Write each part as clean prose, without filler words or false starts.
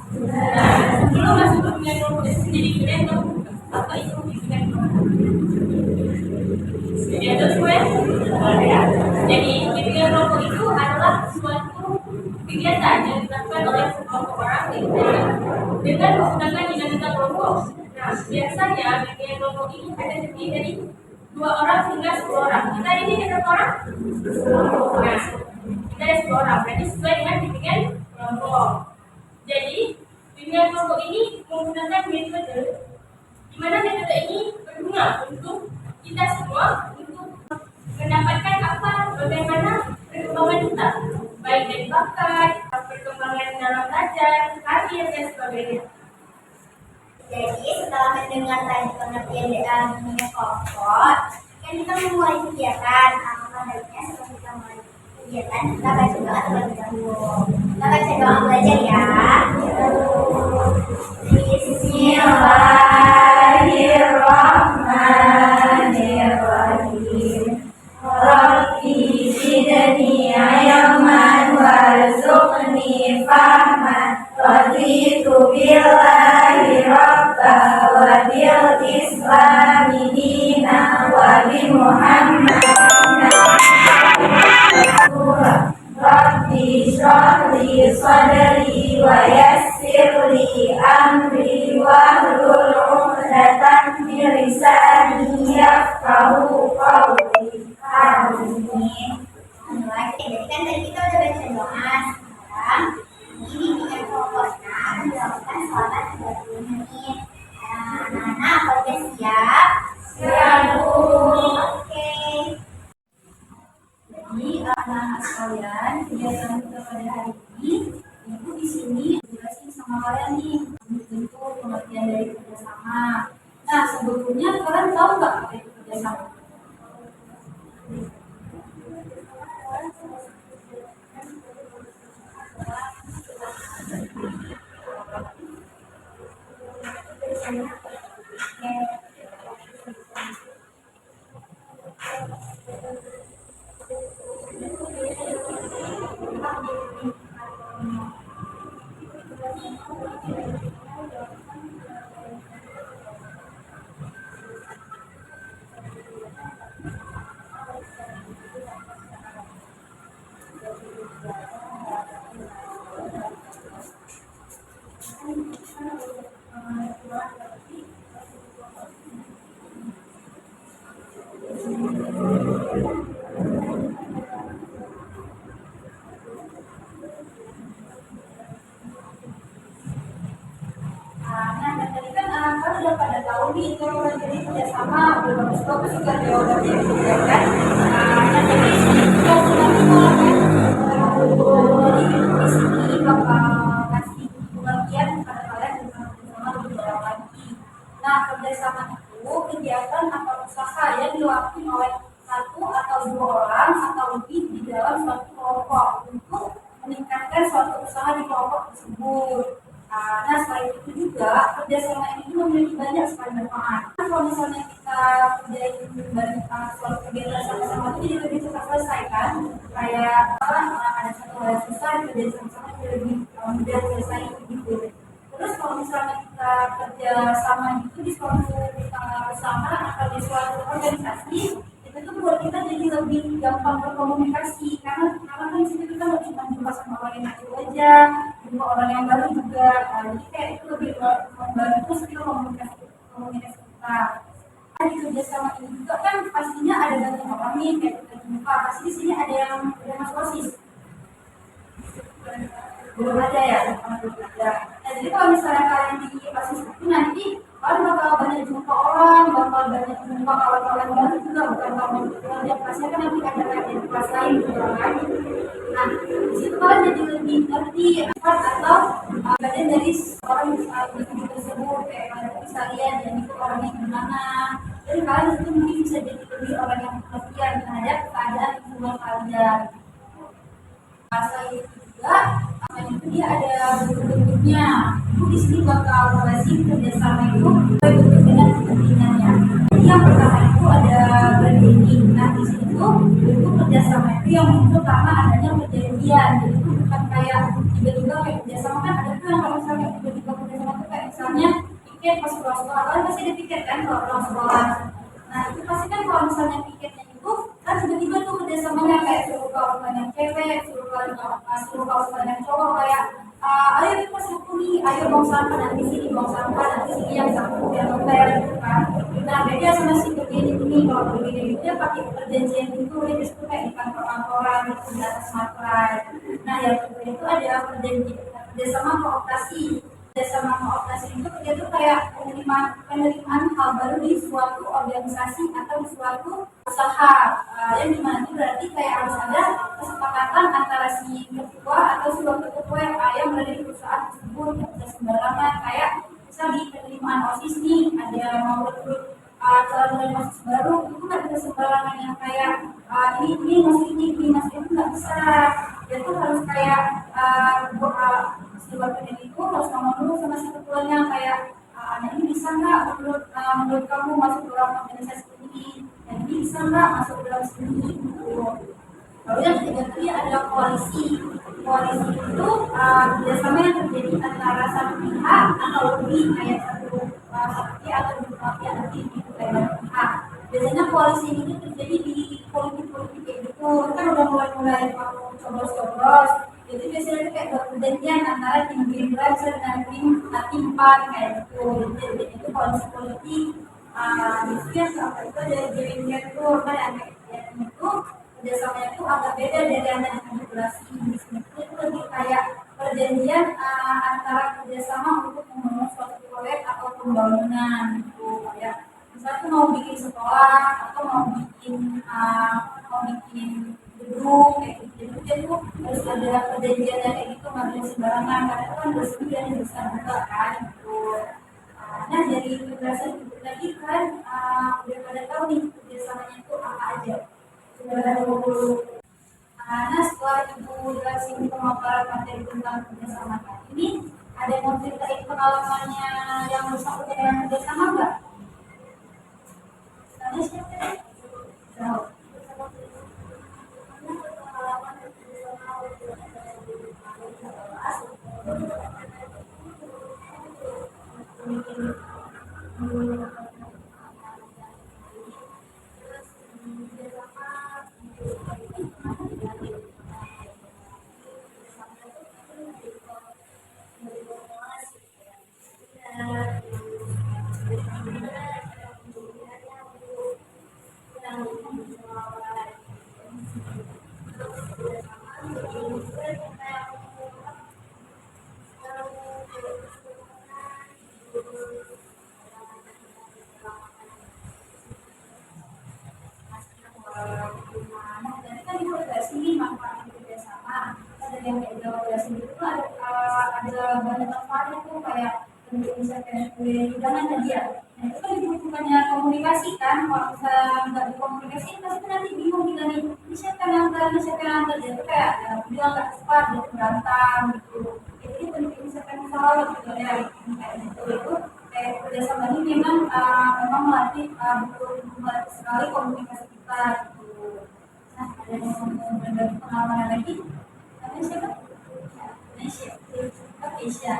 Nah, sebelum masuk ke pimpinan kelompok itu sendiri, kalian tahu apa itu pimpinan kelompok? Jadi ada semua ya. Jadi pimpinan kelompok itu adalah suatu kegiatan yang dilakukan oleh sekelompok orang dengan menggunakan dinamika kelompok. Nah, biasanya pimpinan kelompok ini ada terdiri dari 2 orang hingga 10 orang. Kita ini ada berapa orang? Nah, kita ada 10 orang. Berarti sesuai dengan pimpinan kelompok. Jadi pimpinan kelompok ini menggunakan metode di mana metode ini berguna untuk kita semua untuk mendapatkan bagaimana perkembangan kita, baik dari bakat, perkembangan dalam belajar, karir dan sebagainya. Jadi setelah mendengar tadi pengertian dinamika kelompok, kan kita memulai kegiatan. Maka baiknya sebelum kita mulai kegiatan, kita baca doa terlebih dahulu. Kita baca doa belajar ya. Bismillahirrahmanirrahim. Rabbi zidni ilman warzuqni fahman. Raditu billahi rabba wa bil islami dina wa bi Muhammadin rasulullah. Rabbi shrah li sadri wa yassir li amri wahlul 'uqdatam min lisani yafqahu qawli. Amin. Jadi kan tadi kita udah baca doa. Sekarang ini dengan kelompoknya akan dilakukan selama 30 menit. Nah, anak-anak apakah siap? Siap, Bu. Oke. Jadi anak-anak sekalian, kegiatan kita pada hari ini, Ibu di sini jelasin sama kalian nih, tentu pengertian dari kerjasama. Nah, sebetulnya kalian tahu nggak apa itu kerjasama? Nah, tadi kan kan udah pada tahu nih kalau jadi kerjasama, bagus-bagus juga jawabannya ya kan. Nah, jadi kalau nanti mau jadi di sini bakal kasih pengertian kepada kalian tentang kerjasama lebih dalam lagi. Nah, kerjasama itu kegiatan atau usaha yang dilakukan oleh 1 atau 2 orang atau lebih di dalam suatu kelompok untuk meningkatkan suatu usaha di kelompok tersebut. Nah, selain itu juga kerjasama ini memiliki banyak sekali manfaat. Kalau misalnya kita kerjain suatu kegiatan sama-sama itu jadi lebih cepat selesai kan? Kayak ada satu hal yang susah kerjain sama-sama jadi lebih mudah selesai gitu. Terus kalau misalnya kita kerja sama itu di suatu bersama atau di suatu organisasi, itu tuh buat kita jadi lebih gampang berkomunikasi karena kan di situ kita nggak cuma jumpa sama orang yang baru aja, jumpa orang yang baru juga. Jadi kayak itu lebih membantu skill komunikasi kita. Di kerjasama ini juga kan pastinya ada banyak orang nih kayak kita jumpa. Pasti di sini ada yang masuk OSIS. Belum ada ya? Belum ada. Nah, jadi kalau misalnya kalian di OSIS itu nanti kalian bakal banyak jumpa orang, bakal banyak jumpa kawan-kawan baru juga, bukan kawan yang kelasnya kan nanti ada kayak di kelas lain gitu kan. Nah, di situ kalian jadi lebih ngerti atau bagian dari orang individu tersebut, kayak kalian bisa lihat dan itu orangnya gimana. Dan kalian itu mungkin bisa jadi lebih orang yang pengertian terhadap keadaan lingkungan kalian. Masa itu juga itu dia ada bentuk-bentuknya. Itu di sini bakal jelasin kerjasama itu bentuk dan kepentingannya. Jadi yang pertama itu ada bargaining. Nah, di situ bentuk kerjasama itu yang muncul karena adanya perjanjian. Jadi itu bukan kayak tiba-tiba kayak kerjasama kan ada tuh yang kalau misalnya piket pas pulang sekolah kan pasti ada piket kan kalau pulang sekolah. Nah itu pasti kan kalau misalnya piketnya itu kan tiba-tiba tuh kerjasamanya kayak suruh kawan yang cewek, suruh kawan yang cowok kayak ayo kita sapu nih, ayo buang sampah nanti sini, buang sampah nanti sini yang sapu yang ngepel gitu kan. Nah beda sama si begini ini, kalau begini itu dia pakai perjanjian itu, dia itu kayak di kantor-kantoran gitu di atas materai. Nah yang kedua itu ada perjanjian kerjasama kooptasi. Kerjasama kooptasi itu dia tuh kayak penerimaan hal baru di suatu organisasi atau di suatu usaha. Yang dimana itu berarti kayak harus ada kesepakatan antara si ketua atau si wakil ketua yang berada di perusahaan tersebut. Tidak bisa sembarangan kayak misal di penerimaan OSIS nih ada mau rekrut calon mahasiswa baru, itu nggak bisa sembarangan yang kayak ini masih ini masih itu nggak bisa. Dia tuh harus kayak si wakilnya itu harus ngomong dulu sama si ketuanya kayak anak ini bisa nggak menurut kamu masuk dalam organisasi ini, dan ini bisa nggak masuk dalam sini gitu. Lalu yang ketiga tadi adalah koalisi. Koalisi itu kerjasama yang terjadi antara satu pihak atau lebih kayak satu pihak atau dua pihak nanti gitu kayak pihak. Biasanya koalisi ini terjadi di politik-politik kayak gitu. Kan udah mulai waktu coblos-coblos. Jadi biasanya itu kayak perjanjian antara tim Gerindra dengan tim PAN kayak gitu. Jadi itu koalisi politik. Itu yang itu dari Gerindra itu kan yang itu kerjasamanya itu agak beda dari yang tadi regulasi. Itu lebih kayak perjanjian antara kerjasama untuk membangun suatu proyek atau pembangunan gitu. Kayak misalnya tuh mau bikin sekolah atau mau bikin gedung kayak gitu. Jadi dia tuh harus ada perjanjian kayak gitu, nggak boleh sembarangan karena itu kan bersedia dan besar juga kan gitu. Nah dari penjelasan itu tadi kan udah pada tahu nih kerjasamanya itu apa aja. Sudah ada 20. Nah setelah ibu jelasin pemaparan materi tentang kerjasama tadi ini, ada yang mau ceritain pengalamannya yang bersangkutan dengan kerjasama nggak? Misalnya siapa? Jauh. Jadi kan itu ada sini manfaat kerjasama. Ada yang kayak kolaborasi itu ada banyak manfaatnya tuh kayak untuk misalkan hidangan tadi ya. Nah itu kan dibutuhkannya komunikasi kan. Kalau misalnya nggak dikomunikasi pasti nanti bingung kita nih. Ini siapa yang antar, ini siapa yang antar. Jadi kayak bilang nggak cepat, jadi berantem gitu. Jadi penting misalkan salah gitu ya. Kayak gitu itu kayak kerjasama ini memang melatih melatih sekali komunikasi kita gitu. Nah, ada yang berbagi pengalaman lagi? Namanya siapa? Indonesia. Oke, Asia.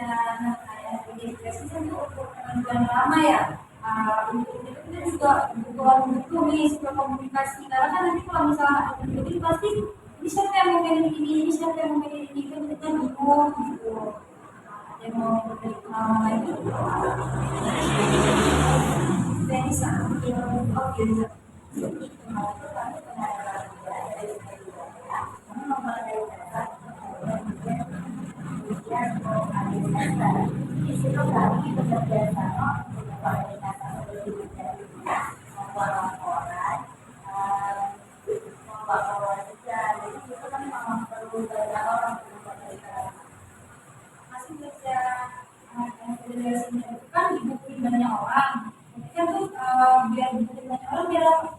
Nah, kayak dedikasi kan itu untuk penentuan lama ya. Untuk itu kita juga butuh nih sebuah komunikasi. Karena kan nanti kalau misalnya ada jadi pasti ini siapa yang mau milih ini siapa yang mau milih ini kan kita bingung gitu. Ada yang mau berbagi pengalaman lagi? Saya bisa. Oke. Masih kerja federasinya itu kan dibutuhin banyak orang. Tapi kan tuh biar dibutuhin banyak orang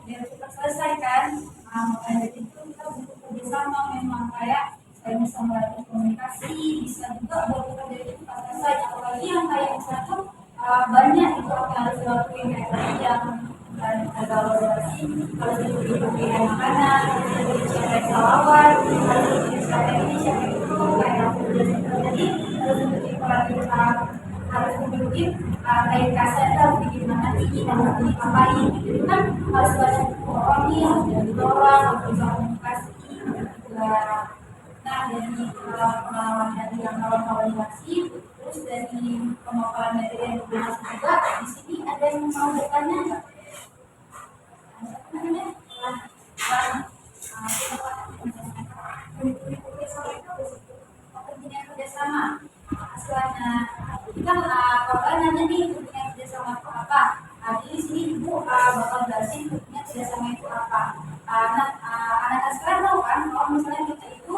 biar cepat selesai kan. Makanya itu kita butuh kerjasama memang kayak bisa melatih komunikasi, bisa juga buat kita dari itu pas selesai. Apalagi yang kayak misalnya tuh banyak itu apa yang harus dilakuin kayak tadi yang evaluasi, harus diberi makanan, harus diberi siapa yang salawat, harus diberi siapa ini, siapa itu, kayak yang sudah tadi, harus diberi pelatihan, harus diberi kayak kasar, harus bikin mana tinggi, harus diapain, gitu kan harus banyak orang nih, harus jadi orang, harus bisa komunikasi, nah dari pengalaman dari yang kawan-kawan dikasih, terus dari pemaparan materi yang dibahas juga, di sini ada yang mau bertanya nggak? Kepentingan kerjasama istilahnya kita kalau nanya nih kepentingan kerjasama itu apa, jadi di sini ibu bakal jelasin kepentingan kerjasama itu apa. Anak-anak sekarang tahu kan kalau misalnya kita itu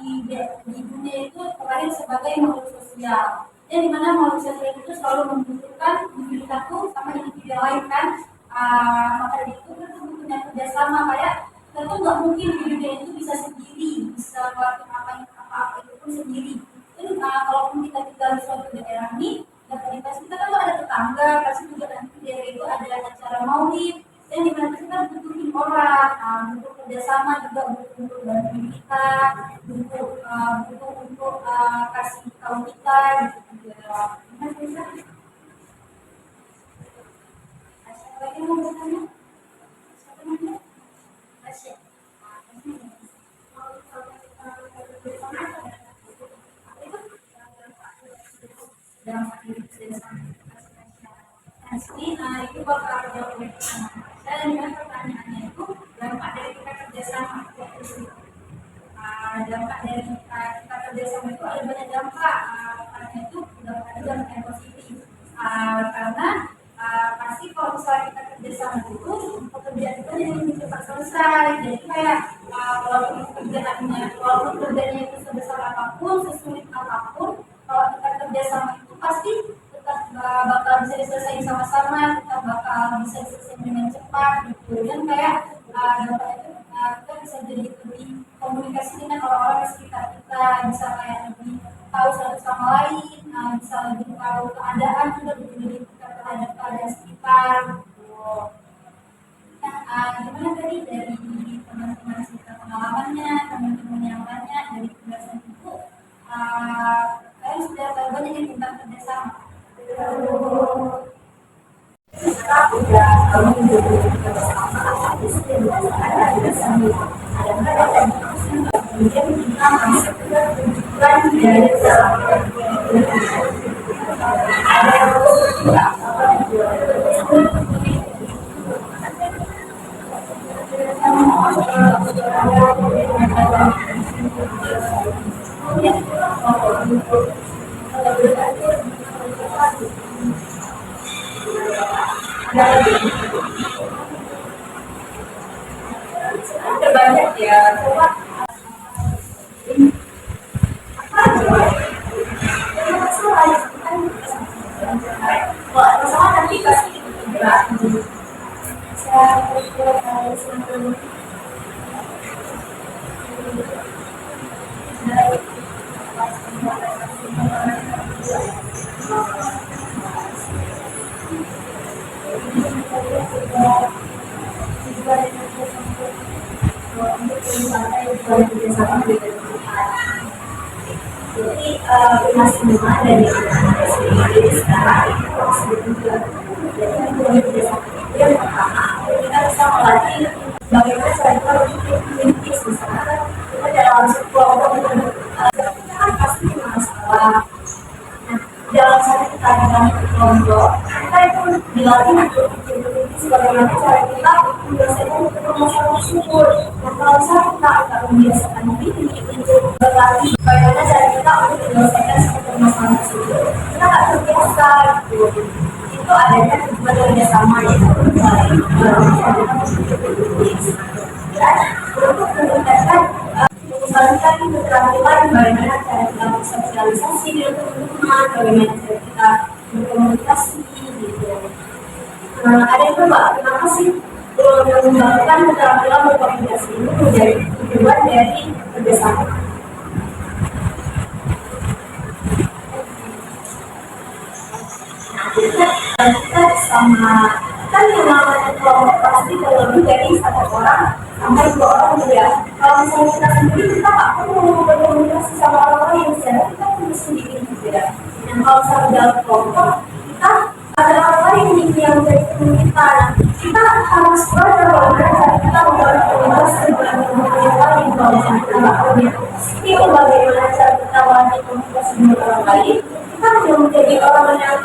di dunia itu terlahir sebagai makhluk sosial, dan dimana makhluk sosial itu selalu membutuhkan individu satu sama individu yang lain kan. Maka dari itu kita punya kerjasama, kayak kita tuh nggak mungkin di dunia itu bisa sendiri, bisa melakukan apa itu pun sendiri. Jadi kalaupun kita tinggal di suatu daerah nih, dan tadi pasti kita kan ada tetangga, pasti juga nanti di daerah itu ada acara maulid, dan dimana kita butuhin orang, butuh kerjasama juga, butuh untuk bantuin kita, butuh untuk kasih tahu kita gitu juga. Gimana bisa? Lagi mau bertanya? Siapa namanya? Asyik. Itu bakal jauh lebih sama. Dan dengan pertanyaannya itu dampak dari kita kerjasama. Dampak dari kita kerjasama itu ada banyak dampak. Karena itu ada dampak yang positif. Karena pasti kalau misalnya kita kerjasama itu pekerjaan kita jadi lebih cepat selesai. Jadi kayak walaupun kerjanya itu sebesar apapun, sesulit apapun, kalau kita kerjasama itu pasti tetap bakal bisa diselesaikan sama-sama, tetap bakal bisa diselesaikan dengan cepat gitu. Dan kayak dampaknya itu kita bisa jadi lebih komunikasi dengan orang-orang di sekitar kita, bisa kayak lebih tahu satu sama lain, bisa lebih tahu keadaan juga, lebih dekat terhadap keadaan sekitar gitu. Nah, gimana tadi dari teman-teman cerita pengalamannya, teman-teman yang banyak dari penjelasan itu, saya sudah tahu banyak yang tentang kerjasama. Sekarang udah tahu kerjasama, itu sudah ada kerjasama. Ada kemudian kita masuk ke tujuan dari kerjasama. Ada banyak ya, coba masalah nanti pasti jadi masih belum ada nih jadi sekarang itu masih juga jadi yang pertama kita bisa melatih bagaimana cara kita memiliki misalnya kita dalam sebuah kita kan pasti punya masalah. Dalam satu kita dalam kelompok kita itu dilatih untuk bagaimana cara kita menyelesaikan masalah tersebut. Nah kalau misalnya kita akan membiasakan diri untuk berlatih bagaimana cara kita untuk menyelesaikan satu masalah tersebut, kita akan terbiasa gitu. Itu adanya tujuan kerjasama itu dan untuk meningkatkan mengembangkan keterampilan bagaimana cara kita bersosialisasi di lingkungan, bagaimana cara kita berkomunikasi gitu. Ada yang coba kenapa sih mengembangkan keterampilan berkomunikasi ini menjadi tujuan dari kerjasama? orang sampai 2 orang gitu ya. Kalau misalnya kita sendiri, kita nggak perlu berkomunikasi sama orang lain, secara kita punya sendiri gitu ya. Dan kalau misalnya dalam kelompok, kita ada orang lain yang menjadi teman kita. Nah, kita harus belajar bagaimana cara kita membangun komunikasi dengan orang lain. Kalau misalnya kita nggak punya skill bagaimana cara kita membangun komunikasi dengan orang lain, kita hanya menjadi orang yang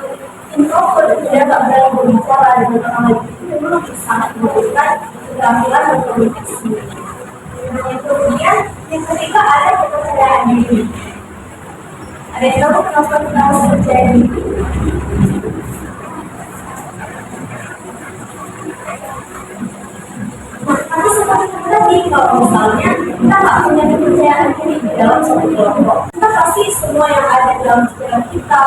introvert, tidak berani berbicara dengan orang lain. Itu memang sangat membutuhkan keterampilan berkomunikasi. Nah, yang kemudian yang ketiga ada kepercayaan diri. Ada yang tahu kenapa kita harus percaya diri? Tapi seperti tadi, kalau misalnya kita nggak punya kepercayaan diri di dalam satu kelompok, kita pasti semua yang ada di dalam pikiran kita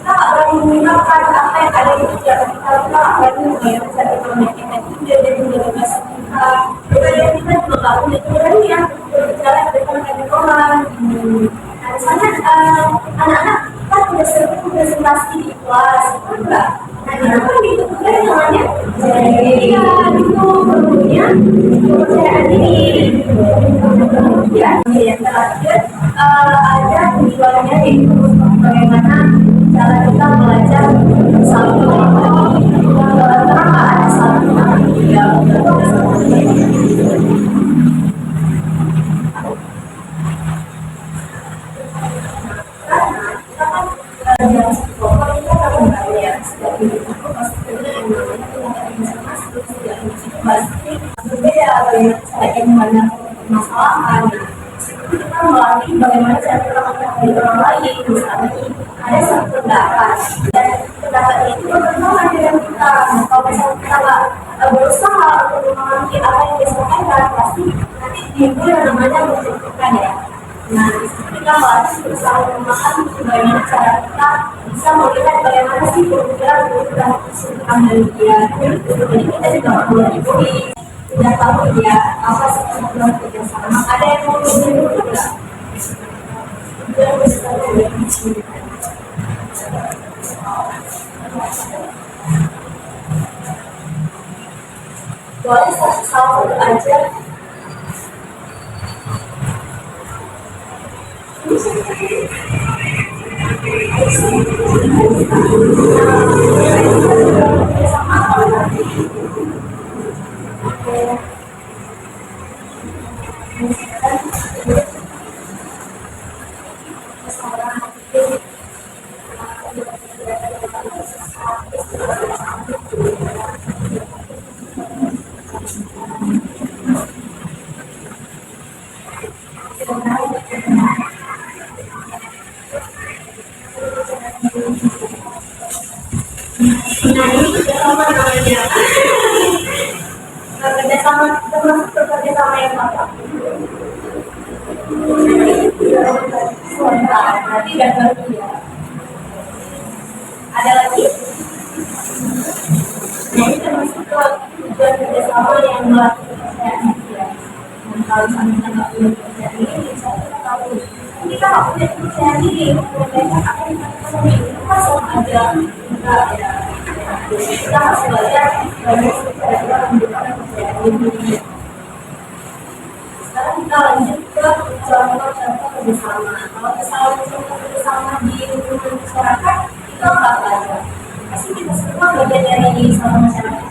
nggak berani menggunakan apa yang ada di pikiran kita nggak berani menggunakan cara kita meyakinkan dia dan menjelaskan kita. Kemudian kita juga nggak punya keberanian berbicara di depan banyak orang. Nah, misalnya anak-anak kita sudah sering presentasi di kelas, enggak? Nah, kenapa gitu? Kan namanya jadi ya itu kemudian kepercayaan diri. Kemudian yang terakhir ada tujuannya yaitu bagaimana cara kita belajar saling menghormati. Kenapa ada saling menghormati? Ya, yang pokok kita akan ya seperti itu pasti yang namanya informasi pasti berbeda bagaimana cara yang mana permasalahan. Kita melatih bagaimana cara kita mengetahui orang lain, misalnya ada satu pendapat dan pendapat itu bertentangan dengan kita. Kalau misalnya kita nggak berusaha untuk memahami apa yang disampaikan, pasti nanti timbul yang namanya menentukan ya. Nah, kita harus berusaha memahami bagaimana cara kita bisa melihat bagaimana sih pemikiran kesulitan dari dia. Jadi kita juga perlu diberi, tidak tahu dia apa sih tujuan kerjasama. Ada yang mau belajar dulu nggak? Dia bisa belajar di sini. Boleh satu aja. Nah, ini kerjasama namanya. Kerjasama termasuk kerjasama yang apa? Nanti dan baru ya. Ada lagi? Nah, ini termasuk tujuan kerjasama yang melatih kepercayaan diri. Dan kalau misalnya kita nggak punya kepercayaan diri, misalnya kita tahu kita nggak punya kepercayaan diri, kemudian apa yang kita lakukan kita sama aja enggak ya. Kita harus belajar bagaimana cara kita menunjukkan kepercayaan diri. Sekarang kita lanjut ke contoh-contoh kerjasama. Kalau misalnya contoh kerjasama di lingkungan masyarakat, itu apa saja? Pasti kita semua bagian dari sama masyarakat.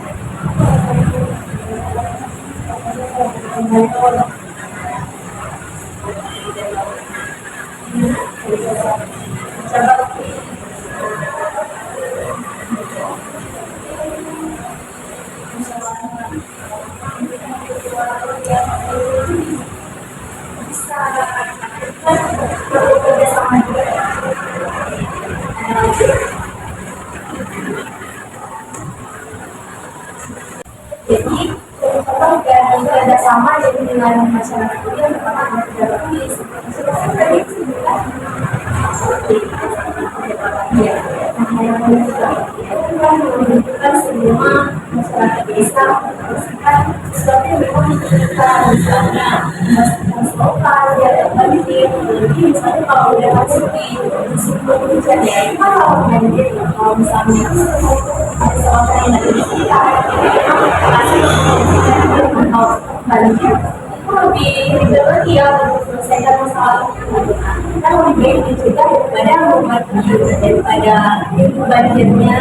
Jadi, kalau kita sama jadi dengan masyarakat itu yang pertama adalah tidak tulis. Sebenarnya tadi disebutkan ya, nah yang kedua itu kan menunjukkan semua masyarakat desa membersihkan sesuatu yang memang kita misalnya membersihkan lokal, ya banjir, jadi misalnya kalau udah masuk di musim hujan ya itu kan kalau banjir, kalau misalnya ada sesuatu yang ada di sekitar, itu memang masih sebaliknya itu lebih ribet lagi ya untuk selesaikan masalah itu. Kita lebih baik mencegah daripada membuat daripada itu banjirnya.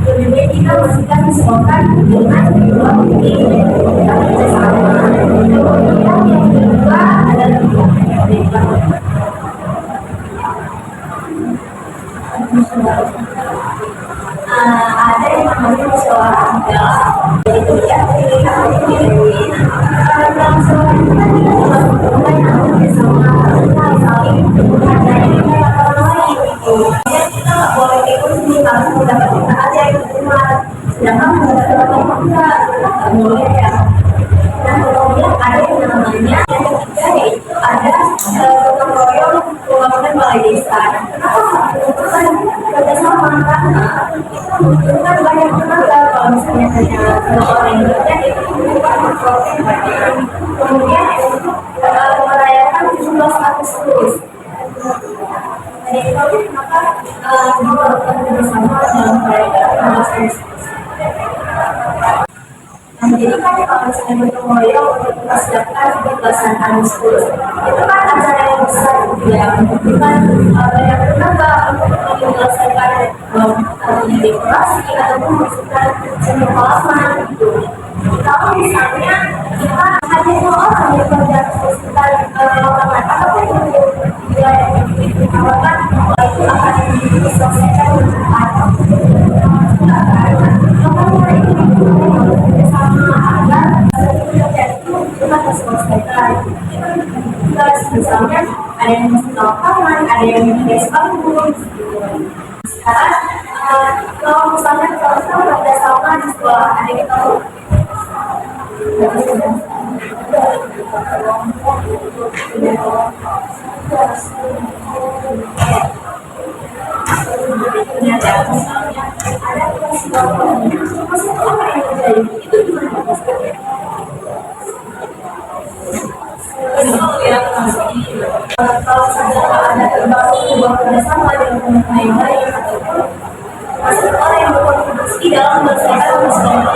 Lebih baik kita bersihkan disemprotkan dengan dua ini kita bekerjasama. Kemudian yang kedua adalah ada yang namanya musyawarah muda, itu ya pilihan pemimpin dalam musyawarah itu kan kita juga bukan yang bersama kita saling menghargai orang lain gitu. Jadi kita nggak boleh ikut sendiri langsung mendapat kita aja yang benar, sedangkan mendapat orang enggak, kita nggak boleh ya. Dan kemudian ada yang namanya yang ketiga yaitu ada gotong royong pembangunan balai desa. Kenapa membutuhkan kerjasama? Karena itu membutuhkan banyak tenaga. Kalau misalnya hanya dua orang yang bekerja itu membutuhkan proses banyak. Kemudian untuk merayakan 17 Agustus. Jadi itu kenapa diperlukan kerjasama dalam merayakan 17 Agustus. Jadi kan kalau misalnya bertemu royong untuk mempersiapkan 17 Agustus itu kan acara yang besar gitu ya, membutuhkan banyak tenaga untuk menyelesaikan dekorasi ataupun memasukkan seni halaman gitu. Kalau misalnya kita hanya dua orang yang kerja sekitar lapangan ataupun untuk wilayah yang ditawarkan itu akan diselesaikan dengan cepat. Misalnya ada yang masuk lapangan, ada yang menghias panggung. Sekarang kalau misalnya contoh pada sama di sekolah ada yang tahu ternyata misalnya ada kelas masuk apa yang terjadi itu gimana maksudnya? Kalau saja ada terbaru sebuah kerjasama dengan teman yang lain ataupun masuk orang yang berkontribusi dalam menyelesaikan masalah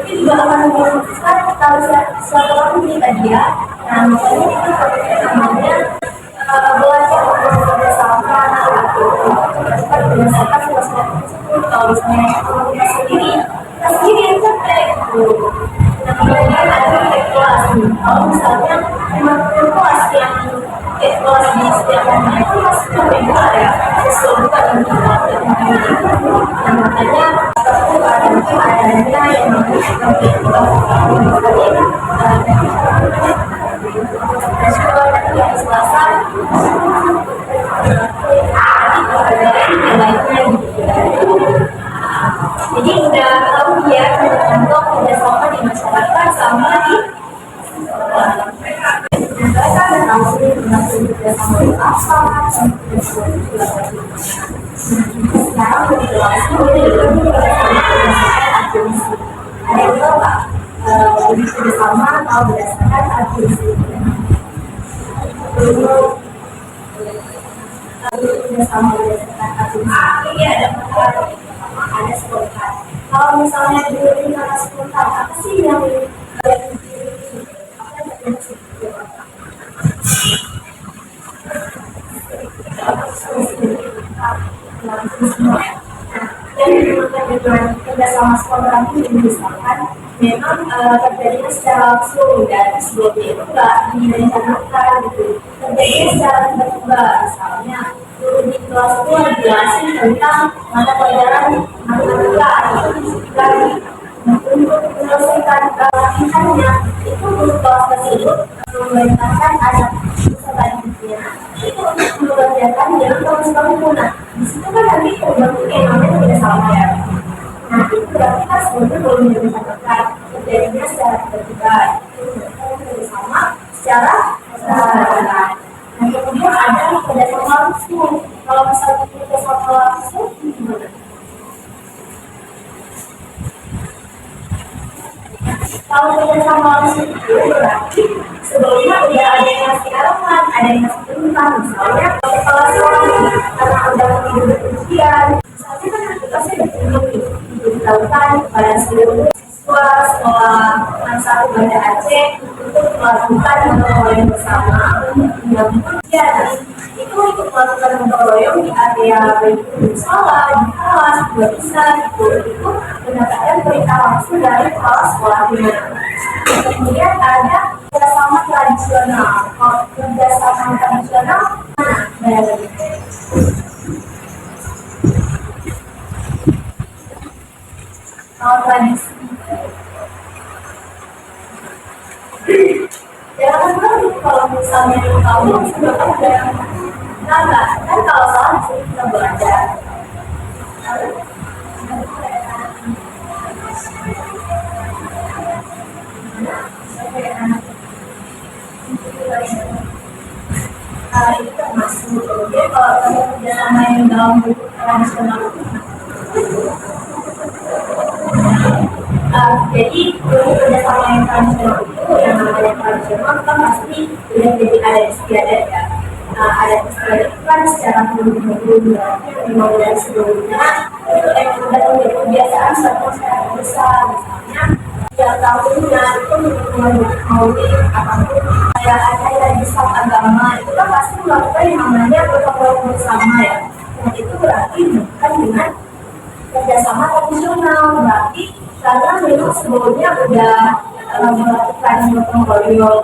itu juga akan memutuskan kalau suatu orang ini tadi ya. Nah makanya itu namanya belajar untuk bekerjasama atau berdasarkan suasana tersebut. Kalau misalnya kita sendiri yang capek gitu. Nah kemudian ada kelas. Kalau misalnya memang kelas yang kelas di setiap harinya itu masih berbeda ya, sesuai bukan untuk nah makanya aku adanya yang membutuhkan yang Selasa jadi udah tahu ya untuk kerjasama di masyarakat sama di mereka ada tahu sih tentang kerjasama itu apa. Sekarang lebih jelas ada yang tahu nggak lebih kerjasama atau berdasarkan atribusi? Kerjasama berdasarkan atribusi ini ada ada spontan. Kalau misalnya dulu karena spontan apa sih yang kerjasama spontan ini misalkan memang terjadinya secara langsung dan sebelumnya itu nggak direncanakan gitu, terjadinya secara tiba-tiba. Misalnya guru di kelas itu jelasin tentang mata pelajaran matematika atau fisika untuk menyelesaikan latihannya itu guru kelas tersebut memerintahkan anak selanjutnya itu untuk mengerjakan dengan kamu. Nah di situ kan nanti berarti yang namanya kerjasama ya. Nah itu berarti kan sebetulnya belum direncanakan, terjadinya secara tiba-tiba itu kerjasama secara nah kemudian ada kerjasama langsung. Kalau misalnya kerjasama langsung gimana? Kalau kerjasama langsung itu berarti sebelumnya udah ada yang ngasih arahan, ada yang ngasih perintah. Misalnya kepala sekolah karena udah mengirim ujian, misalnya kan pasti ada diberitahukan kepada seluruh siswa sekolah kelas 1 Banda Aceh lain bersama untuk mendampingi kegiatan. Itu ikut melakukan gotong royong di area baik itu di sekolah, di kelas, juga bisa itu mendapatkan perintah langsung dari kepala sekolahnya. Kemudian ada kerjasama tradisional. Kalau kerjasama tradisional, nah, kalau tradisi jangan banget kalau misalnya kamu sudah ada enggak kan kalau salah sih kita belajar. Itu termasuk jadi kalau kamu kerjasama yang dalam bentuk tradisional jadi untuk kerjasama yang tradisional itu yang namanya tradisional kan pasti sudah jadi ada istiadat ya. Ada istiadat kan secara turun-temurun 15 sebelumnya itu emang sudah menjadi kebiasaan suatu masyarakat besar misalnya tiap tahunnya itu menurut maulid apapun kayak ada besar agama itu kan pasti melakukan yang namanya gotong bersama ya. Nah itu berarti bukan dengan kerjasama tradisional berarti karena memang sebelumnya udah melakukan gotong royong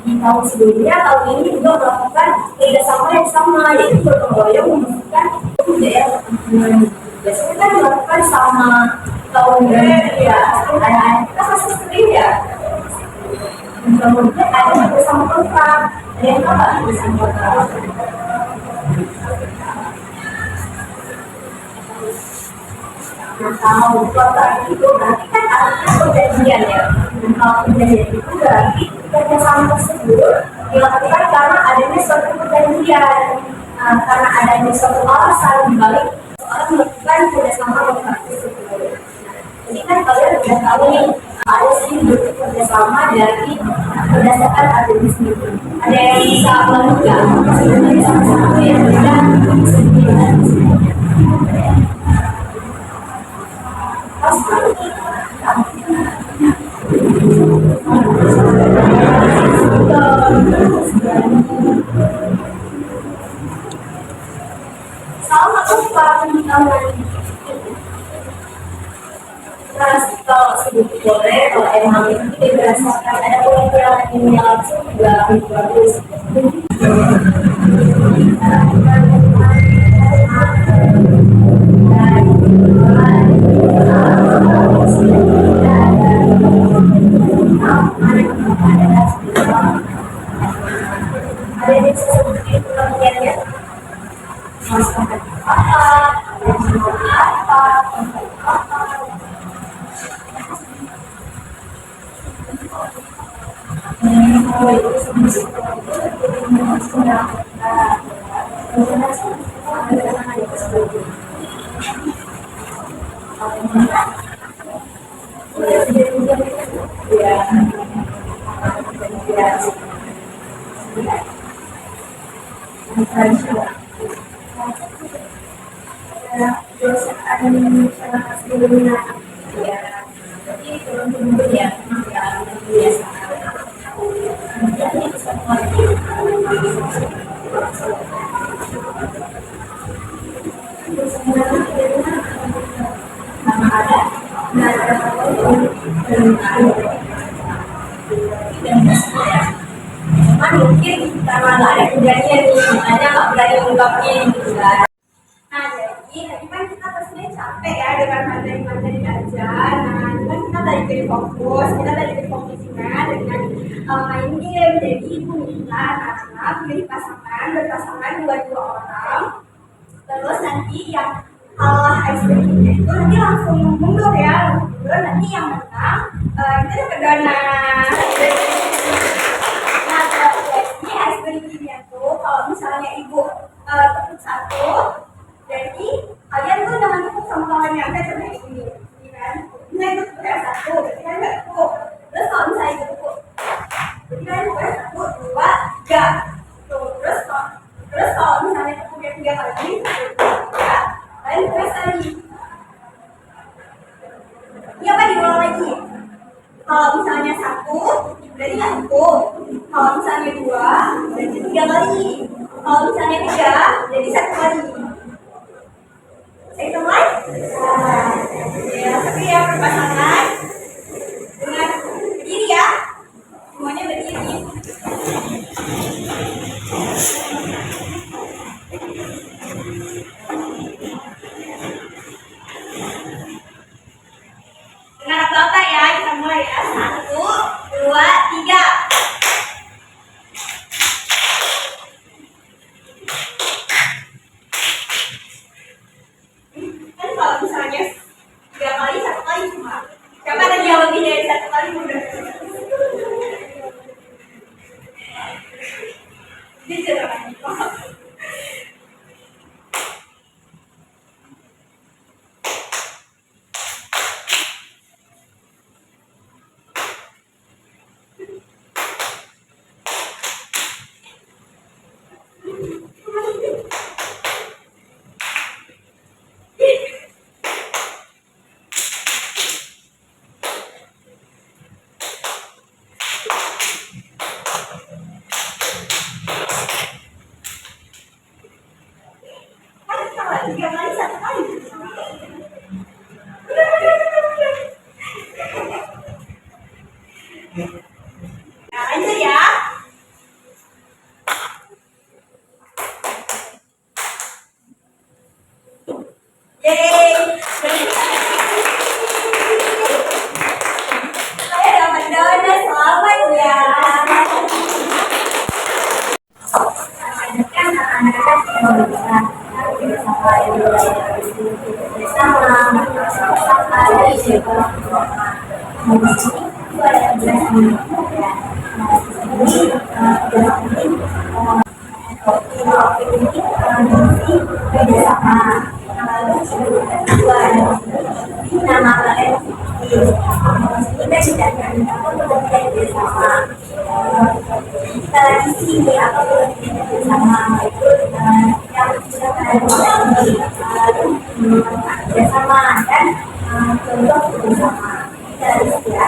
di tahun sebelumnya tahun ini juga melakukan kerjasama yang sama yaitu gotong royong membutuhkan budaya perkumpulan biasanya kan dilakukan sama tahun ya anak-anak kita masih sering ya kemudian ada bersama kontrak ada yang apa bersama kontrak nah kalau kontrak itu berarti kan artinya perjanjian ya dan kalau perjanjian itu berarti kerjasama tersebut dilakukan karena adanya suatu perjanjian karena adanya suatu alasan dibalik seorang melakukan kerjasama kontrak tersebut. Jadi kan kalian sudah tahu nih ada sih bentuk kerjasama dari berdasarkan agresi. Ada yang bisa menunjang sebenarnya sama-sama yang berbeda sedikit. Salah satu kalau sedikit boleh kalau emang itu berdasarkan ada penelitian ilmiah langsung juga lebih bagus. Ada yang sedikit penelitiannya masyarakat mungkin karena nggak ada kejadian nih, makanya nggak berani ungkapin gitu kan. Nah jadi tadi kan kita pastinya capek ya dengan materi-materi aja. Nah itu kan kita tadi fokus dengan main game. Jadi ibu minta anak pilih pasangan berpasangan dua orang. Terus nanti yang ekspektifnya itu nanti langsung mundur ya, nanti yang menang kita dapat dana. Nah, jadi ekspektifnya tuh kalau misalnya ibu tepuk satu, jadi kalian tuh jangan tepuk sama kawan yang ada contohnya ini, kan? Misalnya itu tepuk satu, jadi kalian nggak tepuk. Terus kalau misalnya itu tepuk, jadi kalian tepuk satu, dua, tiga. Tuh, terus kalau misalnya tepuknya 3 kali, kalian tepuk lagi. Iya apa diulang lagi? Kalau misalnya satu, berarti nggak cukup. Kalau misalnya dua, berarti tiga kali. Kalau misalnya tiga, jadi satu kali. Saya hitung lagi. Ya, tapi ya berpasangan dengan berdiri ya. Semuanya berdiri. Dengan apa ya? Kita mulai ya. Satu, dua, tiga. Kan kalau misalnya tiga kali, satu kali cuma. Siapa ada yang lebih dari satu kali udah? Dia jangan. Tiga kali satu kali. Nah, lanjut ya. Yeay. Saya dapat donat, selamat ya. Lanjutkan anak-anak yang bisa bersama dari siapa nama kalian kita tidak bersama tradisi apa bersama yang bisa bersama dan contoh bersama tradisi ya.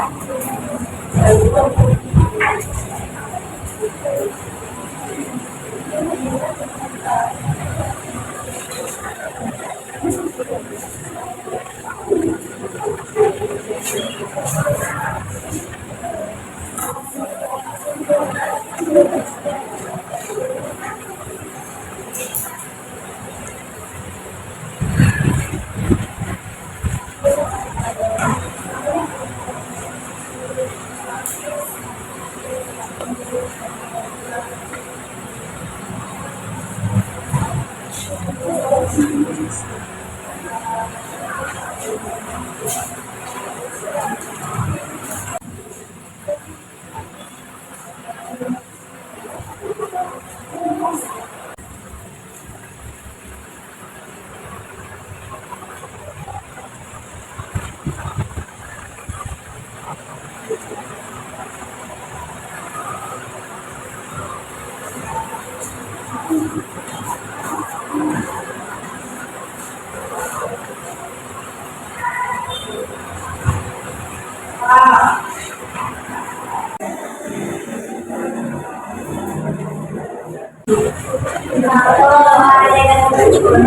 Kalau ada yang boleh ya.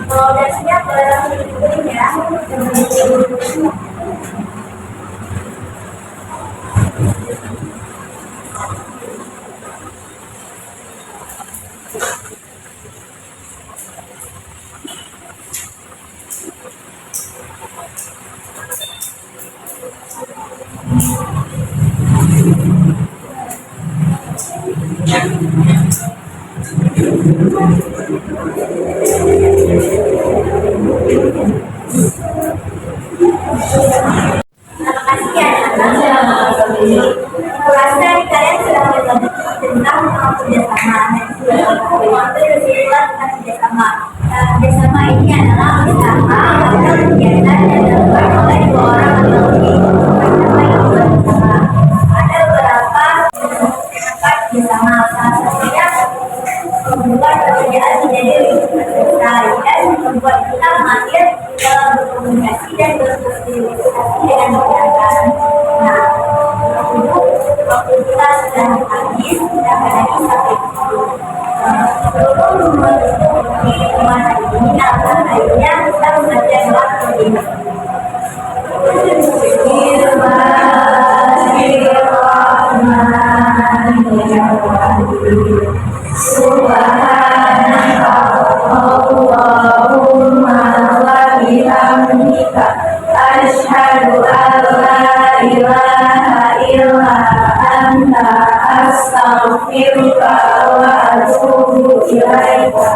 Kalau udah siap, ikutin ya. Terima kasih ya anak-anak. membuat kejadian-kejadian yang selesai dan membuat kita mahir dalam berkomunikasi dan bersosialisasi dengan masyarakat. Nah, waktu kita sudah habis, kita akan sampai di situ. Sebelum menutup pertemuan hari ini, namun akhirnya kita membaca doa seperti ini. Subhanaka Allahumma wa bihamdika asyhadu an la ilaha illa anta astaghfiruka wa atubu ilaika.